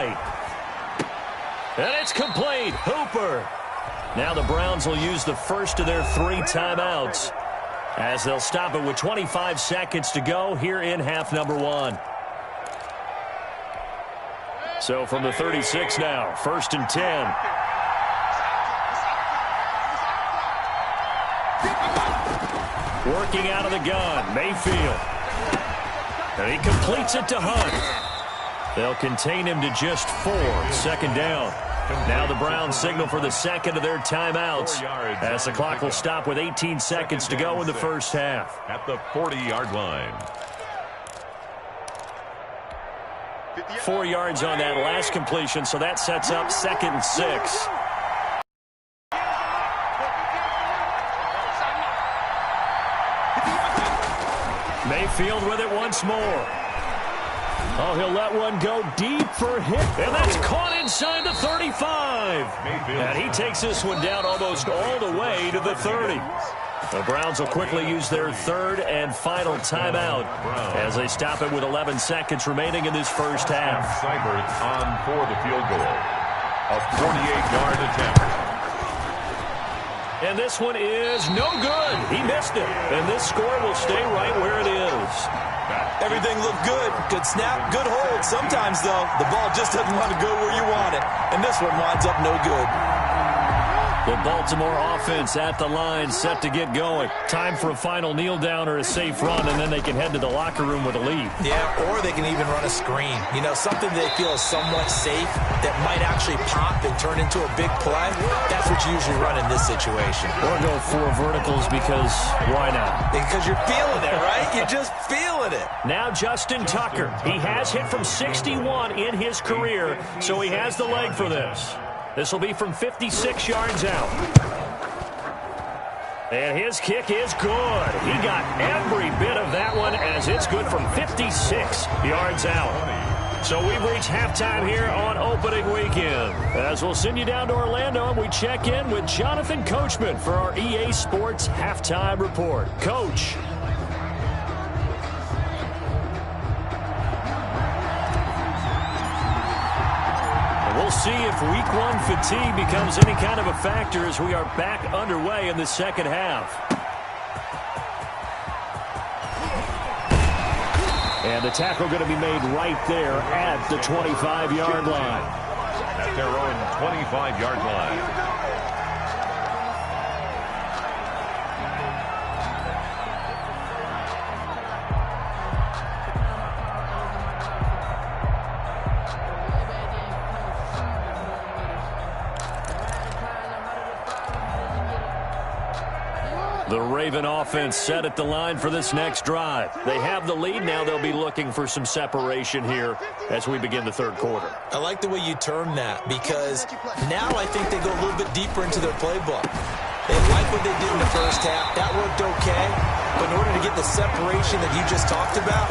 right. And it's complete. Hooper. Now the Browns will use the first of their 3 timeouts as they'll stop it with 25 seconds to go here in half number 1. So from the 36 now, 1st and 10. Working out of the gun, Mayfield. And he completes it to Hunt. They'll contain him to just 4, 2nd down. Now the Browns signal for the second of their timeouts as the clock will stop with 18 seconds to go in the first half. At the 40-yard line. 4 yards on that last completion, so that sets up 2nd and 6. Mayfield with it once more. Oh, he'll let one go deep for hit. And that's caught inside the 35. And he takes this one down almost all the way to the 30. The Browns will quickly use their 3rd and final timeout as they stop it with 11 seconds remaining in this first half. Seibert on for the field goal. A 48-yard attempt. And this one is no good. He missed it. And this score will stay right where it is. Everything looked good. Good snap, good hold. Sometimes, though, the ball just doesn't want to go where you want it. And this one winds up no good. The Baltimore offense at the line, set to get going. Time for a final kneel down or a safe run, and then they can head to the locker room with a lead. Yeah, or they can even run a screen. You know, something they feel is somewhat safe that might actually pop and turn into a big play. That's what you usually run in this situation. Or go 4 verticals because why not? Because you're feeling it, right? You're just feeling it. Now Justin Tucker. He has hit from 61 in his career, so he has the leg for this. This will be from 56 yards out. And his kick is good. He got every bit of that one as it's good from 56 yards out. So we've reached halftime here on opening weekend. As we'll send you down to Orlando and we check in with Jonathan Coachman for our EA Sports Halftime Report. Coach. We'll see if week 1 fatigue becomes any kind of a factor as we are back underway in the second half. And the tackle going to be made right there at the 25-yard line. At their own 25-yard line. The Raven offense set at the line for this next drive. They have the lead. Now they'll be looking for some separation here as we begin the third quarter. I like the way you term that because now I think they go a little bit deeper into their playbook. They like what they did in the first half. That worked okay. But in order to get the separation that you just talked about,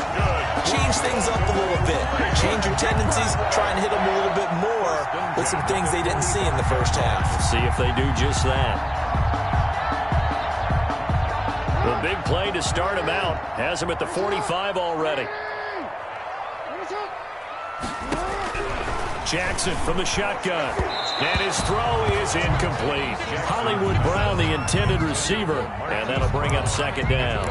change things up a little bit. Change your tendencies. Try and hit them a little bit more with some things they didn't see in the first half. See if they do just that. The big play to start him out. Has him at the 45 already. Jackson from the shotgun. And his throw is incomplete. Hollywood Brown, the intended receiver. And that'll bring up second down.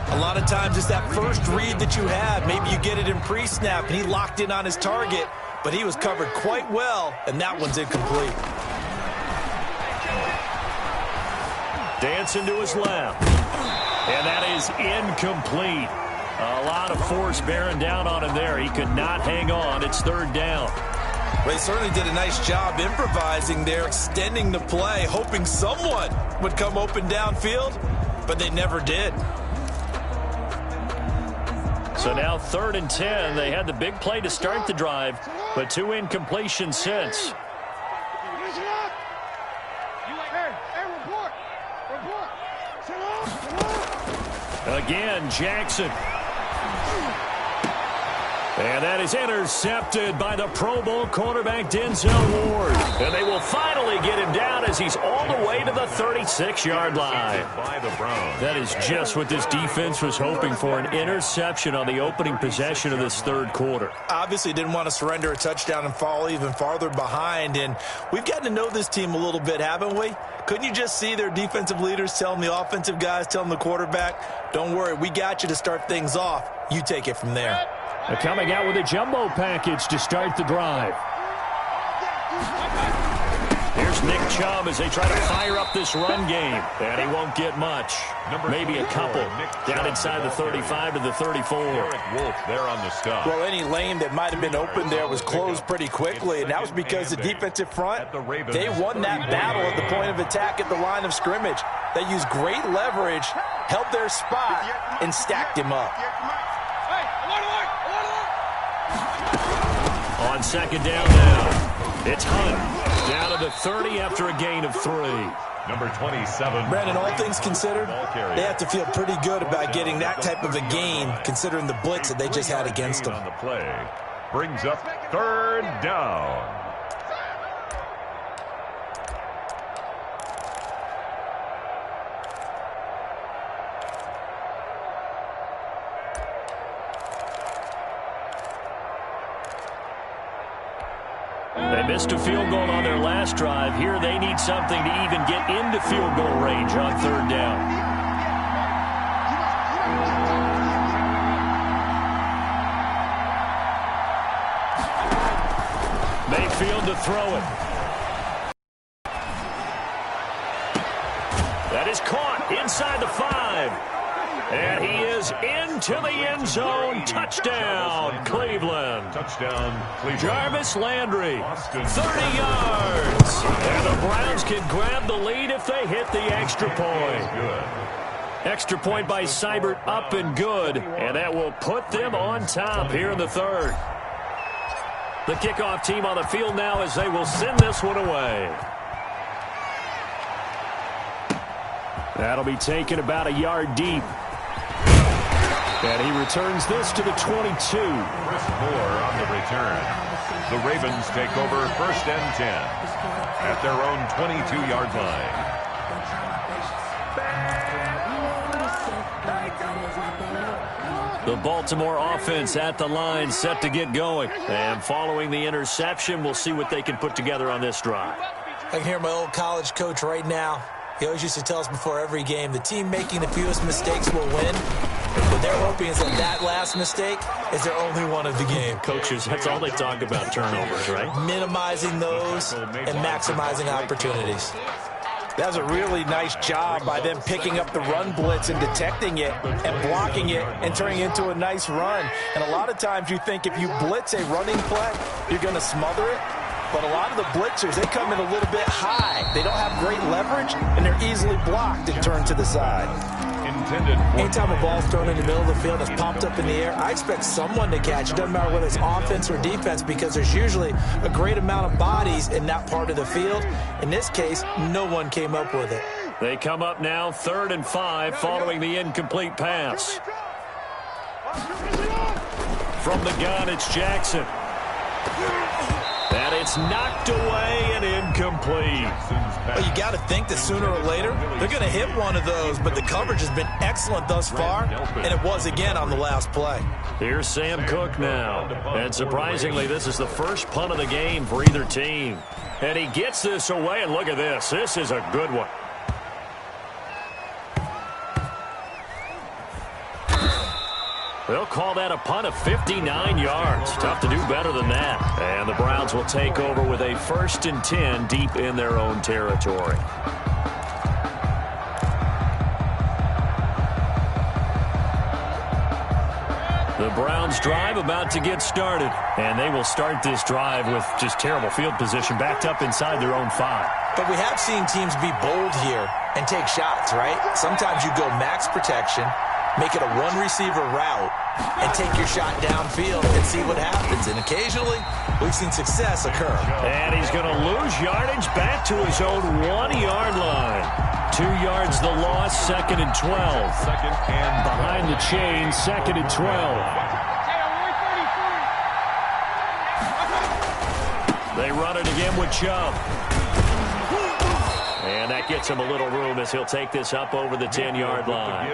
A lot of times it's that first read that you have. Maybe you get it in pre-snap, and he locked in on his target. But he was covered quite well, and that one's incomplete. Dancing to his left. And that is incomplete. A lot of force bearing down on him there. He could not hang on. It's third down. Well, they certainly did a nice job improvising there, extending the play, hoping someone would come open downfield, but they never did. So now 3rd and 10. They had the big play to start the drive, but 2 incompletions since. Again, Jackson. And that is intercepted by the Pro Bowl quarterback Denzel Ward. And they will finally get him down as he's all the way to the 36-yard line. That is just what this defense was hoping for, an interception on the opening possession of this third quarter. Obviously didn't want to surrender a touchdown and fall even farther behind. And we've gotten to know this team a little bit, haven't we? Couldn't you just see their defensive leaders telling the offensive guys, telling the quarterback, don't worry, we got you to start things off. You take it from there. They're coming out with a jumbo package to start the drive. Here's Nick Chubb as they try to fire up this run game. And he won't get much. Maybe a couple. Down inside the 35 to the 34. Wolf there on the stop. Well, any lane that might have been open there was closed pretty quickly, and that was because the defensive front, they won that battle at the point of attack at the line of scrimmage. They used great leverage, held their spot, and stacked him up. On second down now, it's Hunt. Down to the 30 after a gain of 3. Number 27. Brandon, all things considered, they have to feel pretty good about getting that type of a gain, considering the blitz that they just had against them. On the play brings up third down. They missed a field goal on their last drive. Here they need something to even get into field goal range on third down. Mayfield to throw it. That is caught inside the 5. And he is into the end zone. Touchdown, Cleveland. Touchdown, Cleveland. Jarvis Landry, 30 yards. And the Browns can grab the lead if they hit the extra point. Good. Extra point by Seibert, up and good. And that will put them on top here in the third. The kickoff team on the field now as they will send this one away. That'll be taken about a yard deep. And he returns this to the 22. Chris Moore on the return. The Ravens take over 1st and 10 at their own 22-yard line. The Baltimore offense at the line, set to get going. And following the interception, we'll see what they can put together on this drive. I can hear my old college coach right now. He always used to tell us before every game, the team making the fewest mistakes will win. What they're hoping is that last mistake is their only one of the game. Coaches, that's all they talk about, turnovers, right? Minimizing those and maximizing opportunities. That was a really nice job by them picking up the run blitz and detecting it and blocking it and turning it into a nice run. And a lot of times you think if you blitz a running play, you're going to smother it. But a lot of the blitzers, they come in a little bit high. They don't have great leverage, and they're easily blocked and turned to the side. Anytime a ball's thrown in the middle of the field that's popped up in the air, I expect someone to catch it. Doesn't matter whether it's offense or defense, because there's usually a great amount of bodies in that part of the field. In this case, no one came up with it. They come up now 3rd and 5 following the incomplete pass. From the gun, it's Jackson. And it's knocked away and incomplete. Well, you got to think that sooner or later they're going to hit one of those, but the coverage has been excellent thus far, and it was again on the last play. Here's Sam Cook now. And surprisingly, this is the first punt of the game for either team. And he gets this away, and look at this. This is a good one. They'll call that a punt of 59 yards. Tough to do better than that. And the Browns will take over with a 1st and 10 deep in their own territory. The Browns drive about to get started. And they will start this drive with just terrible field position backed up inside their own 5. But we have seen teams be bold here and take shots, right? Sometimes you go max protection, make it a one-receiver route, and take your shot downfield and see what happens. And occasionally, we've seen success occur. And he's going to lose yardage back to his own 1-yard line. 2 yards the loss, 2nd and 12. Behind the chain, 2nd and 12. They run it again with Chubb. And that gets him a little room as he'll take this up over the 10-yard line.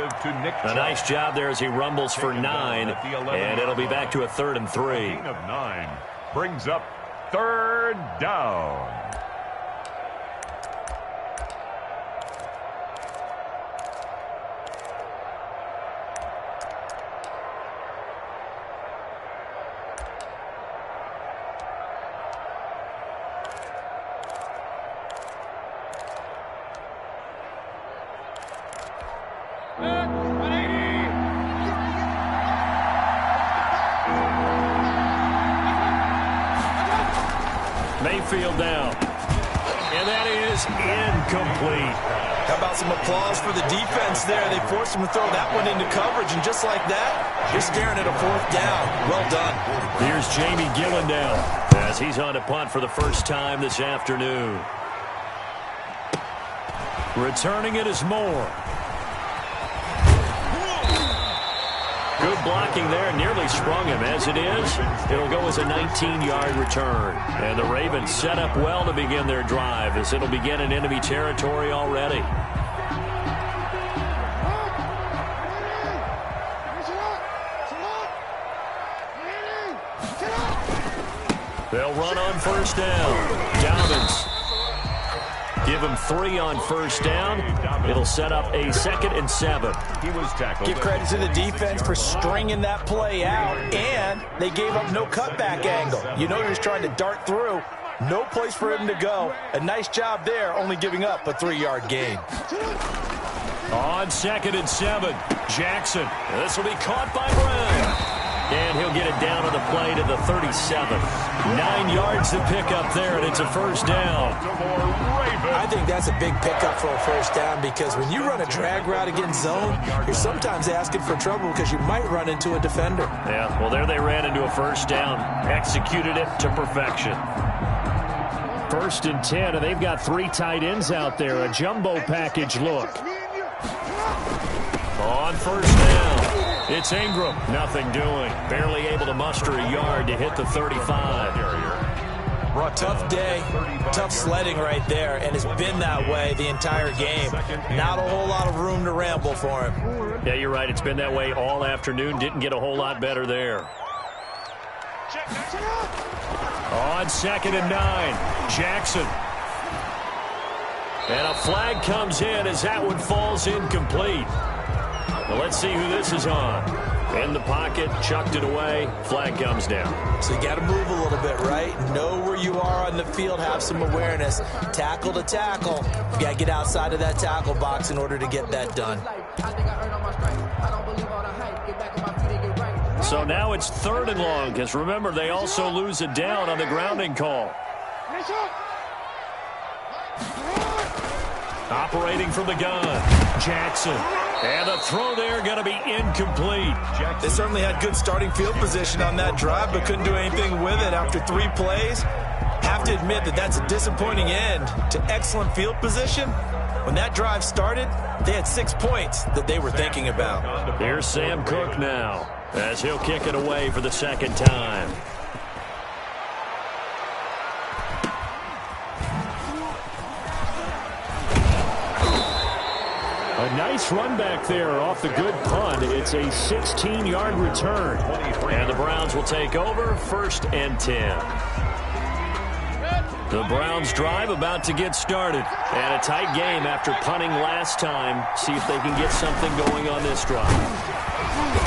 A nice job there as he rumbles for 9. And it'll be back to a 3rd and 3. Gain of 9 brings up 3rd down. Mayfield down. And that is incomplete. How about some applause for the defense there? They forced him to throw that one into coverage, and just like that, you're staring at a 4th down. Well done. Here's Jamie Gillen down as he's on a punt for the first time this afternoon. Returning it is Moore. Good blocking there, nearly sprung him. As it is, it'll go as a 19-yard return. And the Ravens set up well to begin their drive as it'll begin in enemy territory already. They'll run on 1st down. Dobbins. Give him 3 on 1st down. It'll set up a 2nd and 7. He was tackled. Give credit to the defense for stringing that play out, and they gave up no cutback angle. You know he was trying to dart through. No place for him to go. A nice job there, only giving up a 3-yard gain. On 2nd and 7, Jackson. This will be caught by Brown. And he'll get it down on the play to the 37. 9 yards to pick up there, and it's a 1st down. I think that's a big pickup for a 1st down because when you run a drag route against zone, you're sometimes asking for trouble because you might run into a defender. Yeah, well, there they ran into a 1st down. Executed it to perfection. 1st and 10, and they've got 3 tight ends out there. A jumbo package look. On 1st down. It's Ingram. Nothing doing. Barely able to muster a yard to hit the 35. Tough day, tough sledding right there, and it's been that way the entire game. Not a whole lot of room to ramble for him. Yeah, you're right. It's been that way all afternoon. Didn't get a whole lot better there. On 2nd and 9, Jackson. And a flag comes in as that one falls incomplete. Well, let's see who this is on. In the pocket, chucked it away, flag comes down. So you got to move a little bit, right? Know where you are on the field, have some awareness. Tackle to tackle. You got to get outside of that tackle box in order to get that done. So now it's 3rd and long, because remember, they also lose it down on the grounding call. Operating from the gun, Jackson. And the throw there going to be incomplete. They certainly had good starting field position on that drive, but couldn't do anything with it after 3 plays. Have to admit that that's a disappointing end to excellent field position. When that drive started, they had 6 points that they were thinking about. Here's Sam Cook now, as he'll kick it away for the 2nd time. A nice run back there off the good punt. It's a 16-yard return. And the Browns will take over 1st and 10. The Browns drive about to get started. And a tight game after punting last time. See if they can get something going on this drive.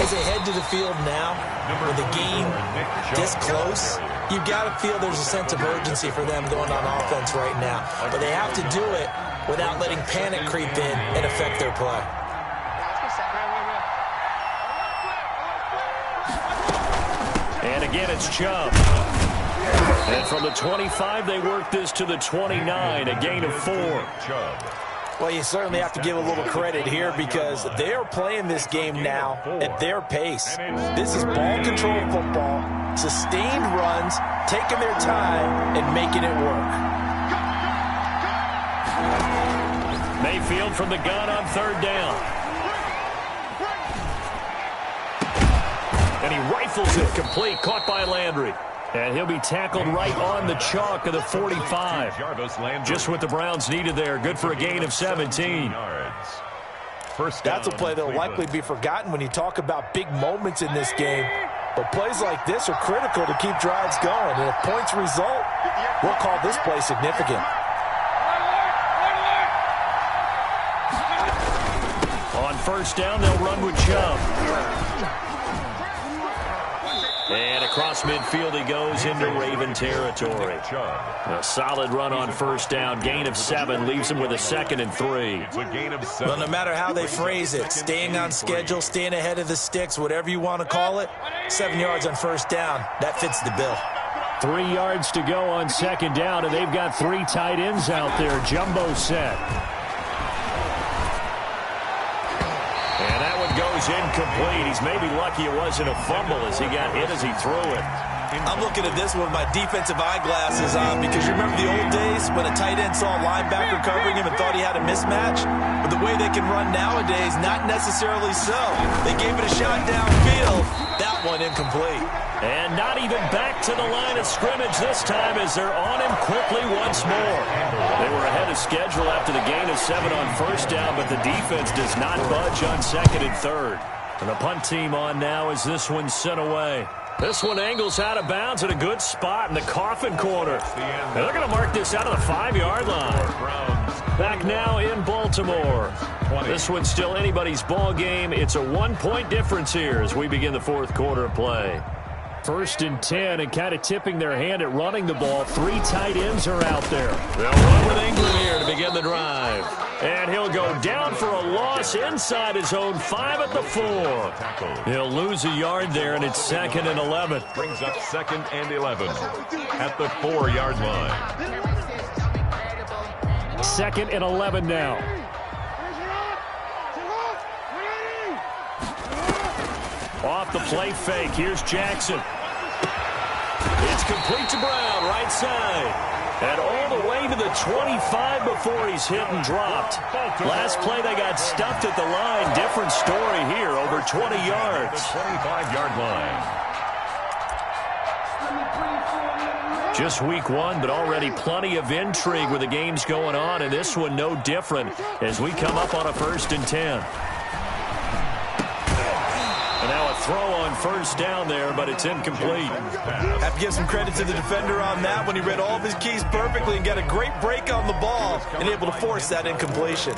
As they head to the field now, with the game this close, you've got to feel there's a sense of urgency for them going on offense right now. But they have to do it without letting panic creep in and affect their play. And again, it's Chubb. And from the 25, they work this to the 29, a gain of 4. Well, you certainly have to give a little credit here because they are playing this game now at their pace. This is ball control football, sustained runs, taking their time and making it work. Mayfield from the gun on 3rd down. And he rifles it complete, caught by Landry. And he'll be tackled right on the chalk of the 45. Just what the Browns needed there. Good for a gain of 17. That's a play that will likely be forgotten when you talk about big moments in this game. But plays like this are critical to keep drives going. And if points result, we'll call this play significant. On first down, they'll run with Chubb. And across midfield he goes into Raven territory. A solid run on first down. Gain of 7 leaves him with a 2nd and 3. Well, no matter how they phrase it, staying on schedule, staying ahead of the sticks, whatever you want to call it, 7 yards on first down, that fits the bill. 3 yards to go on second down, and they've got 3 tight ends out there. Jumbo set. And that one goes incomplete. He's maybe lucky it wasn't a fumble as he got hit as he threw it. I'm looking at this one with my defensive eyeglasses on because you remember the old days when a tight end saw a linebacker covering him and thought he had a mismatch? But the way they can run nowadays, not necessarily so. They gave it a shot downfield. That one incomplete. And not even back to the line of scrimmage this time as they're on him quickly once more. They were ahead of schedule after the gain of 7 on first down, but the defense does not budge on 2nd and 3rd. And the punt team on now as this one's sent away. This one angles out of bounds at a good spot in the coffin corner. And they're going to mark this out of the 5-yard line. Back now in Baltimore. This one's still anybody's ball game. It's a 1-point difference here as we begin the 4th quarter of play. 1st and 10, and kind of tipping their hand at running the ball. 3 tight ends are out there. They'll run with Ingram here to begin the drive. And he'll go down for a loss inside his own 5 at the 4. He'll lose a yard there, and it's 2nd and 11. Brings up 2nd and 11 at the 4-yard line. 2nd and 11 now. Off the play fake. Here's Jackson. It's complete to Brown, right side. And all the way to the 25 before he's hit and dropped. Last play they got stuffed at the line. Different story here, over 20 yards. The 25-yard line. Just week 1, but already plenty of intrigue with the games going on, and this one no different as we come up on a 1st and 10. Now a throw on first down there, but it's incomplete. Have to give some credit to the defender on that when he read all of his keys perfectly and got a great break on the ball and able to force that incompletion.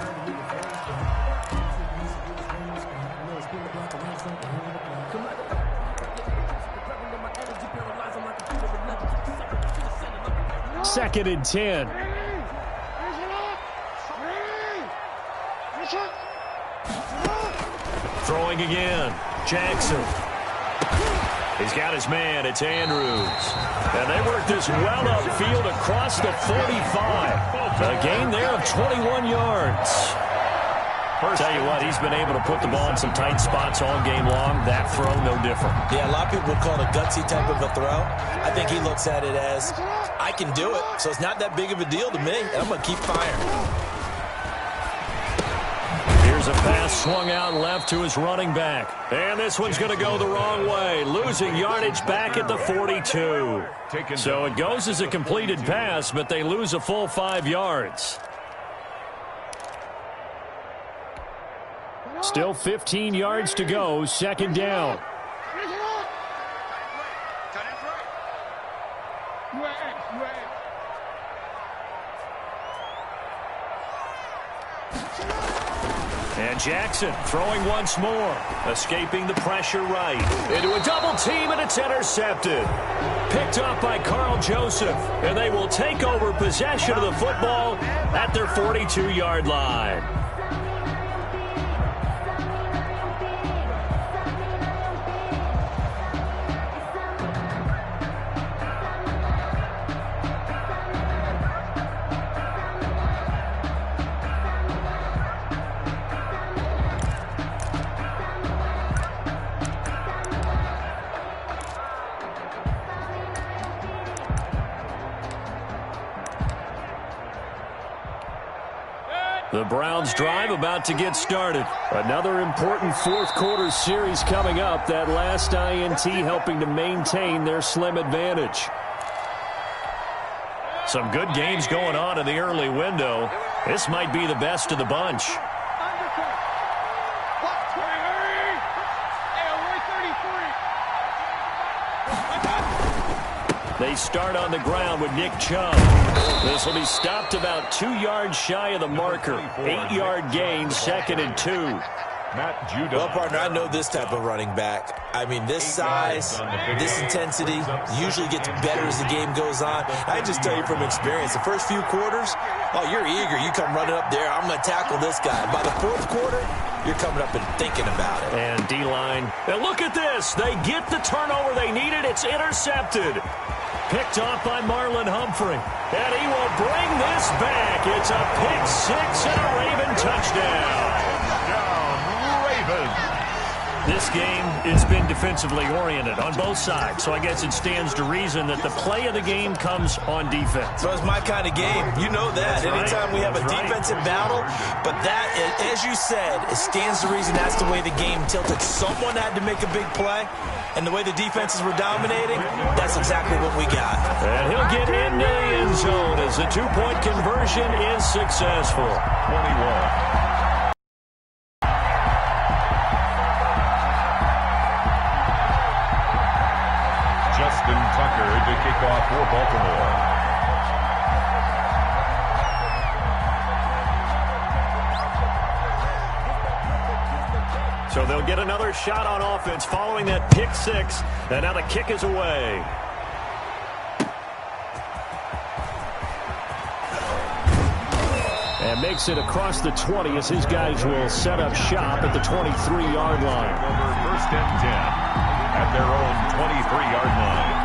Second and 10. Throwing again. Jackson. He's got his man. It's Andrews. And they work this well upfield across the 45. A gain there of 21 yards. Tell you what, he's been able to put the ball in some tight spots all game long. That throw, no different. Yeah, a lot of people would call it a gutsy type of a throw. I think he looks at it as, I can do it, so it's not that big of a deal to me, and I'm going to keep firing. Here's a pass swung out left to his running back. And this one's going to go the wrong way. Losing yardage back at the 42. So it goes as a completed pass, but they lose a full 5 yards. Still 15 yards to go. 2nd down. And Jackson throwing once more. Escaping the pressure right. Into a double team, and it's intercepted. Picked up by Carl Joseph. And they will take over possession of the football at their 42-yard line. The Browns drive about to get started. Another important fourth quarter series coming up. That last INT helping to maintain their slim advantage. Some good games going on in the early window. This might be the best of the bunch. They start on the ground with Nick Chubb. This will be stopped about 2 yards shy of the marker. 8-yard gain, 2nd and 2. Matt Judon. Well, partner, I know this type of running back. I mean, this size, this intensity usually gets better as the game goes on. I just tell you from experience, the first few quarters, oh, you're eager. You come running up there, I'm going to tackle this guy. By the fourth quarter, you're coming up and thinking about it. And D-line. And look at this. They get the turnover they needed. It's intercepted. Picked off by Marlon Humphrey. And he will bring this back. It's a pick six and a Raven touchdown. This game has been defensively oriented on both sides, so I guess it stands to reason that the play of the game comes on defense. So it's my kind of game. You know that. Anytime we have a defensive battle, but that, as you said, it stands to reason that's the way the game tilted. Someone had to make a big play, and the way the defenses were dominating, that's exactly what we got. And he'll get into the end zone as the two-point conversion is successful. 21. Justin Tucker to kick off for Baltimore. So they'll get another shot on offense following that pick six. And now the kick is away. And makes it across the 20 as his guys will set up shop at the 23-yard line. Over 1st and 10. At their own 23-yard line.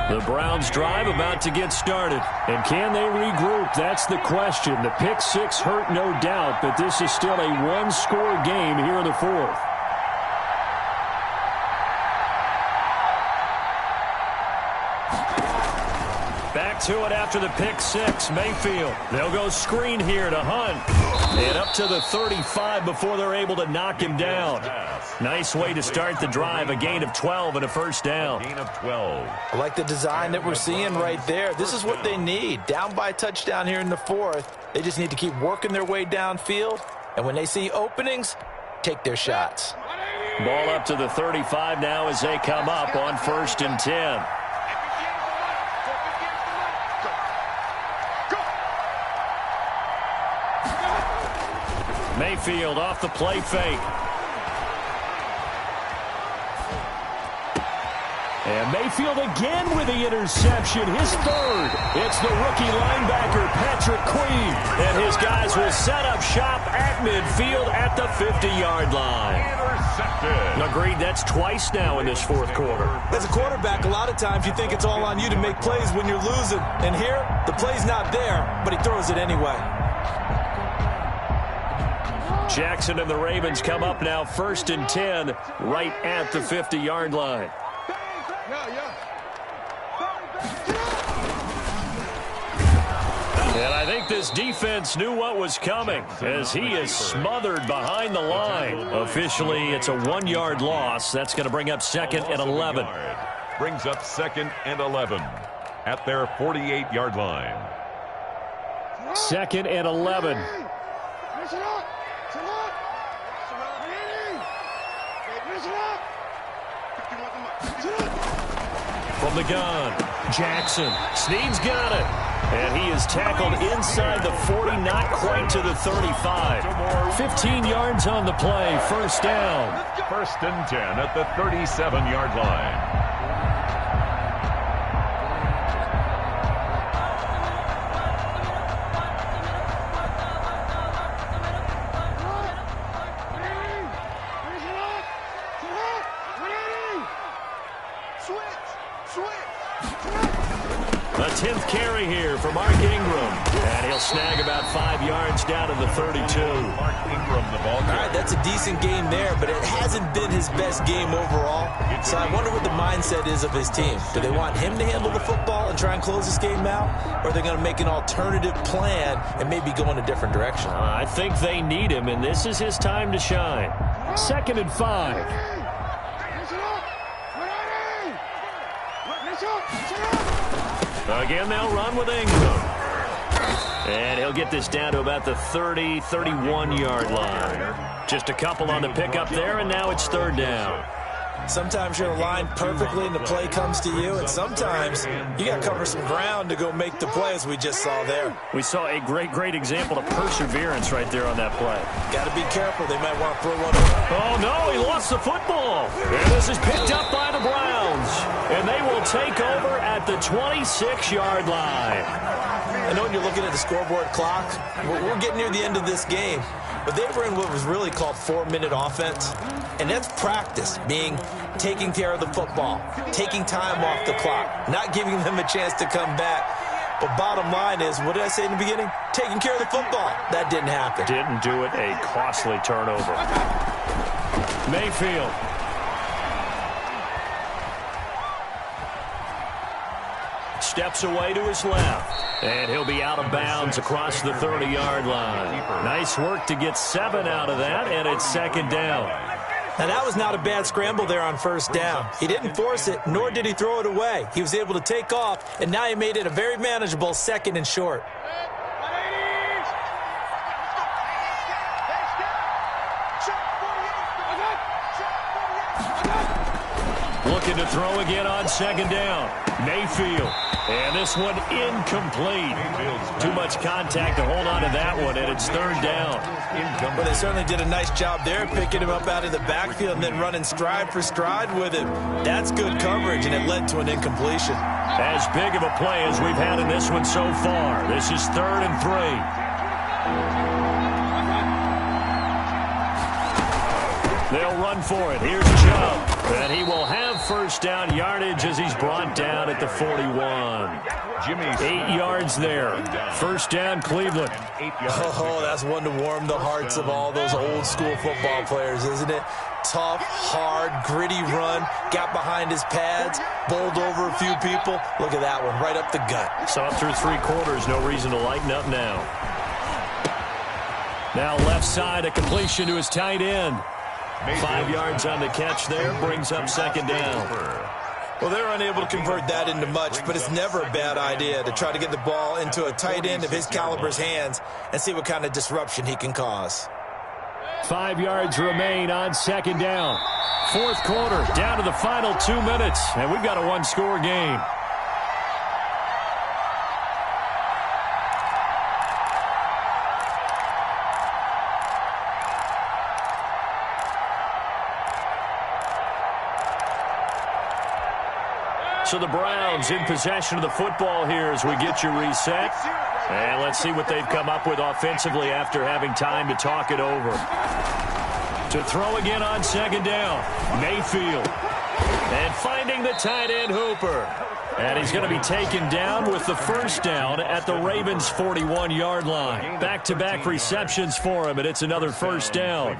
The Browns drive about to get started. And can they regroup? That's the question. The pick six hurt, no doubt, but this is still a one-score game here in the fourth. Back to it after the pick six. Mayfield. They'll go screen here to Hunt. And up to the 35 before they're able to knock him down. Nice way to start the drive. A gain of 12 and a first down. Gain of 12. I like the design that we're seeing right there. This is what they need. Down by a touchdown here in the fourth. They just need to keep working their way downfield. And when they see openings, take their shots. Ball up to the 35 now as they come up on 1st and 10. Mayfield off the play fake. And Mayfield again with the interception, his third. It's the rookie linebacker, Patrick Queen. And his guys will set up shop at midfield at the 50-yard line. Intercepted. Agreed, that's twice now in this fourth quarter. As a quarterback, a lot of times you think it's all on you to make plays when you're losing. And here, the play's not there, but he throws it anyway. Jackson and the Ravens come up now 1st and 10 right at the 50-yard line. And I think this defense knew what was coming as he is smothered behind the line. Officially, it's a 1-yard loss. That's going to bring up 2nd and 11. Brings up 2nd and 11 at their 48-yard line. 2nd and 11. From the gun, Jackson. Snead's got it. And he is tackled inside the 40, not quite to the 35. 15 yards on the play, 1st down. 1st and 10 at the 37-yard line. A 10th carry here for Mark Ingram. And he'll They'll snag about 5 yards down to the 32. Mark Ingram, the ball carrier. All right, that's a decent game there, but it hasn't been his best game overall. So I wonder what the mindset is of his team. Do they want him to handle the football and try and close this game out? Or are they going to make an alternative plan and maybe go in a different direction? I think they need him, and this is his time to shine. 2nd and 5. Again, they'll run with Ingram. And he'll get this down to about the 30, 31-yard line. Just a couple on the pickup there, and now it's 3rd down. Sometimes you're aligned perfectly and the play comes to you, and sometimes you got to cover some ground to go make the play, as we just saw there. We saw a great example of perseverance right there on that play. Got to be careful. They might want to throw one over. Oh, no, he lost the football. And this is picked up by the Browns. And they will take over at the 26-yard line. I know when you're looking at the scoreboard clock, we're getting near the end of this game, but they were in what was really called 4-minute offense, and that's practice, meaning taking care of the football, taking time off the clock, not giving them a chance to come back. But bottom line is, what did I say in the beginning? Taking care of the football. That didn't happen. Didn't do it. A costly turnover. Mayfield. Steps away to his left. And he'll be out of bounds across the 30-yard line. Nice work to get 7 out of that, and it's 2nd down. Now, that was not a bad scramble there on 1st down. He didn't force it, nor did he throw it away. He was able to take off, and now he made it a very manageable 2nd and short. Looking to throw again on 2nd down. Mayfield. And this one incomplete. Too much contact to hold on to that one, and it's 3rd down. Well, they certainly did a nice job there, picking him up out of the backfield and then running stride for stride with him. That's good coverage, and it led to an incompletion. As big of a play as we've had in this one so far. This is 3rd and 3. They'll run for it. Here's Chubb. And he will have 1st down yardage as he's brought down at the 41. 8 yards there. 1st down, Cleveland. Oh, that's one to warm the hearts of all those old school football players, isn't it? Tough, hard, gritty run. Got behind his pads, bowled over a few people. Look at that one, right up the gut. Saw it through 3 quarters. No reason to lighten up now. Now left side, a completion to his tight end. 5 yards on the catch there, brings up 2nd down. Well, they're unable to convert that into much, but it's never a bad idea to try to get the ball into a tight end of his caliber's hands and see what kind of disruption he can cause. 5 yards remain on 2nd down. 4th quarter, down to the final 2 minutes, and we've got a 1-score game. So the Browns in possession of the football here as we get you reset. And let's see what they've come up with offensively after having time to talk it over. To throw again on 2nd down, Mayfield. And finding the tight end, Hooper. And he's going to be taken down with the 1st down at the Ravens' 41-yard line. Back-to-back receptions for him, and it's another 1st down.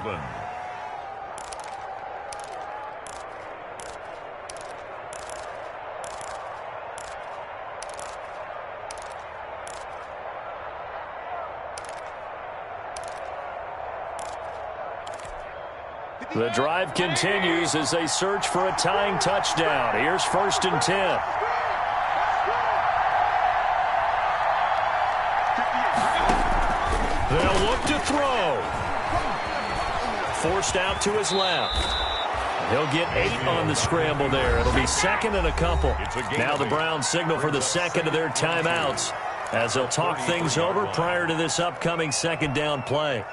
The drive continues as they search for a tying touchdown. Here's 1st and 10. They'll look to throw. Forced out to his left. He'll get 8 on the scramble there. It'll be 2nd and a couple. Now the Browns signal for the 2nd of their timeouts as they'll talk things over prior to this upcoming 2nd down play.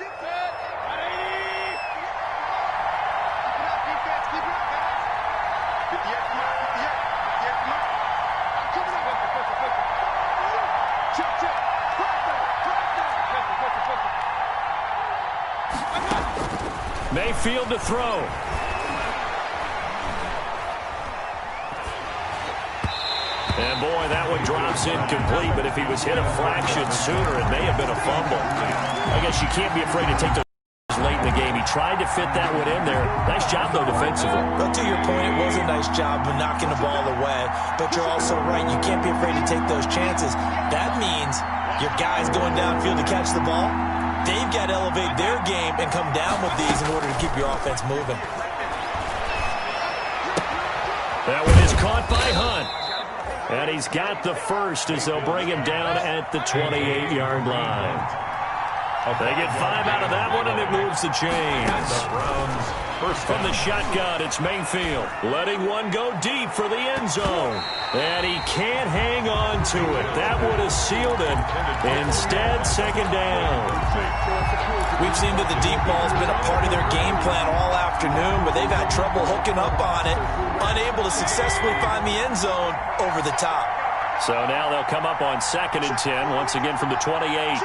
Mayfield to throw. And boy, that it drops incomplete, but if he was hit a fraction sooner, it may have been a fumble. I guess you can't be afraid to take those late in the game. He tried to fit that one in there. Nice job, though, defensively. But to your point, it was a nice job of knocking the ball away. But you're also right. You can't be afraid to take those chances. That means your guys going downfield to catch the ball, they've got to elevate their game and come down with these in order to keep your offense moving. That one is caught by Hunt. And he's got the first as they'll bring him down at the 28-yard line. They get 5 out of that one, and it moves the chains. From the shotgun, it's Mayfield. Letting one go deep for the end zone. And he can't hang on to it. That would have sealed it. Instead, second down. We've seen that the deep ball's been a part of their game plan all afternoon, but they've had trouble hooking up on it, unable to successfully find the end zone over the top. So now they'll come up on 2nd and 10, once again from the 28.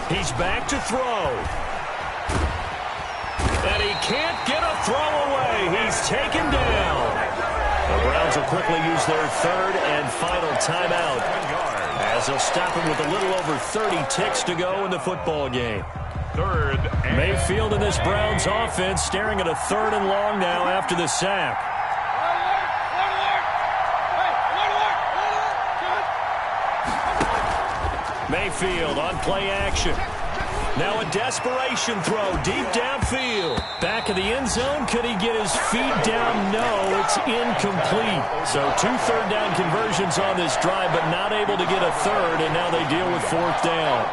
He's back to throw. And he can't get a throw away. He's taken down. The Browns will quickly use their 3rd and final timeout, as they'll stop him with a little over 30 ticks to go in the football game. Mayfield in this Browns offense staring at a 3rd and long now after the sack. Mayfield on play action. Now a desperation throw deep downfield. Back of the end zone. Could he get his feet down? No, it's incomplete. So 2 third-down conversions on this drive, but not able to get a 3rd, and now they deal with 4th down.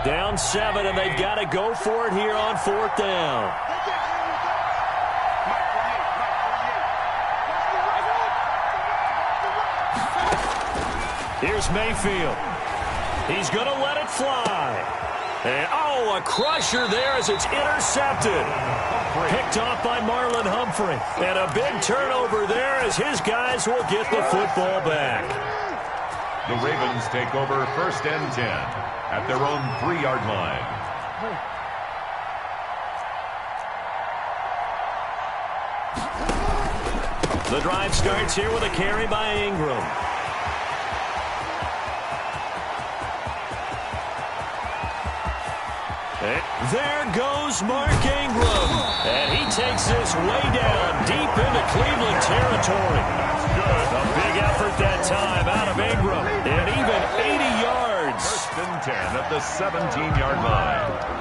Down 7, and they've got to go for it here on 4th down. Here's Mayfield. He's going to let it fly. And, oh, a crusher there as it's intercepted. Picked off by Marlon Humphrey. And a big turnover there as his guys will get the football back. The Ravens take over 1st and 10 at their own 3-yard line. The drive starts here with a carry by Ingram. There goes Mark Ingram. And he takes this way down deep into Cleveland territory. A big effort that time out of Ingram. And even 80 yards. 1st and 10 at the 17-yard line.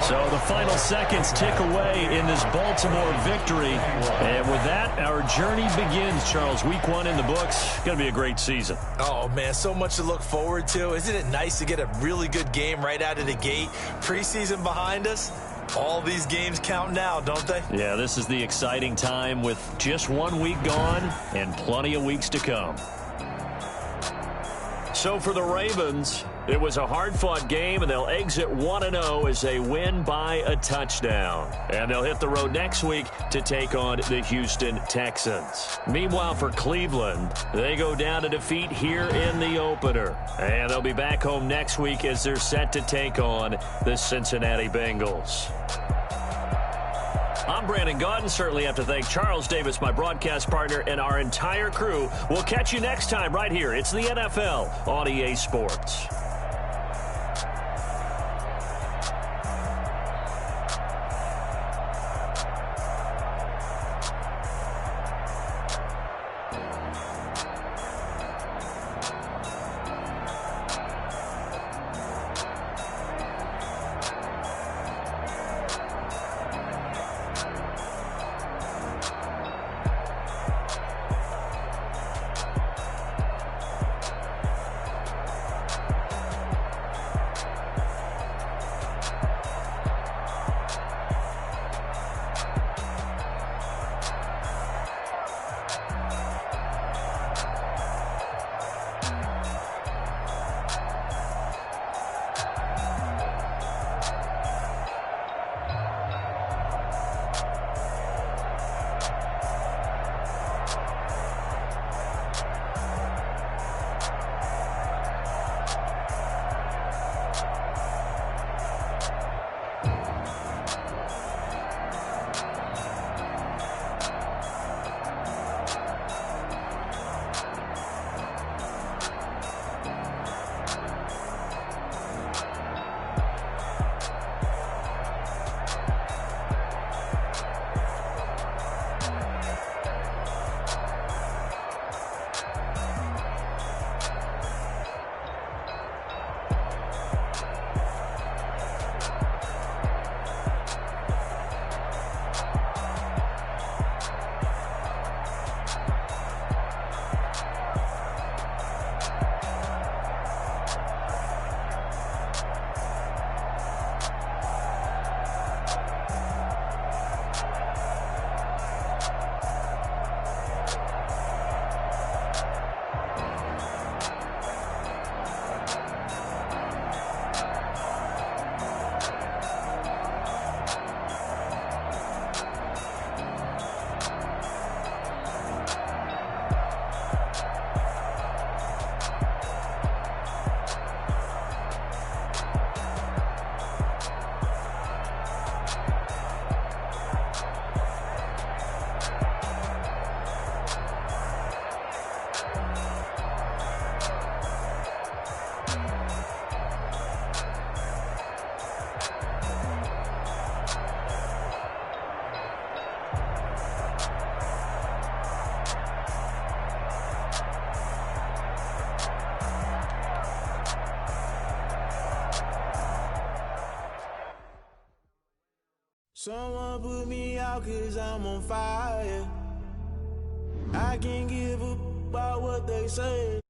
So the final seconds tick away in this Baltimore victory. And with that, our journey begins, Charles. Week 1 in the books. Going to be a great season. Oh, man, so much to look forward to. Isn't it nice to get a really good game right out of the gate? Preseason behind us. All these games count now, don't they? Yeah, this is the exciting time with just 1 week gone and plenty of weeks to come. So for the Ravens, it was a hard-fought game, and they'll exit 1-0 as they win by a touchdown. And they'll hit the road next week to take on the Houston Texans. Meanwhile, for Cleveland, they go down to defeat here in the opener. And they'll be back home next week as they're set to take on the Cincinnati Bengals. I'm Brandon Gaudin. Certainly have to thank Charles Davis, my broadcast partner, and our entire crew. We'll catch you next time right here. It's the NFL on EA Sports. Someone put me out 'cause I'm on fire. I can't give up about what they say.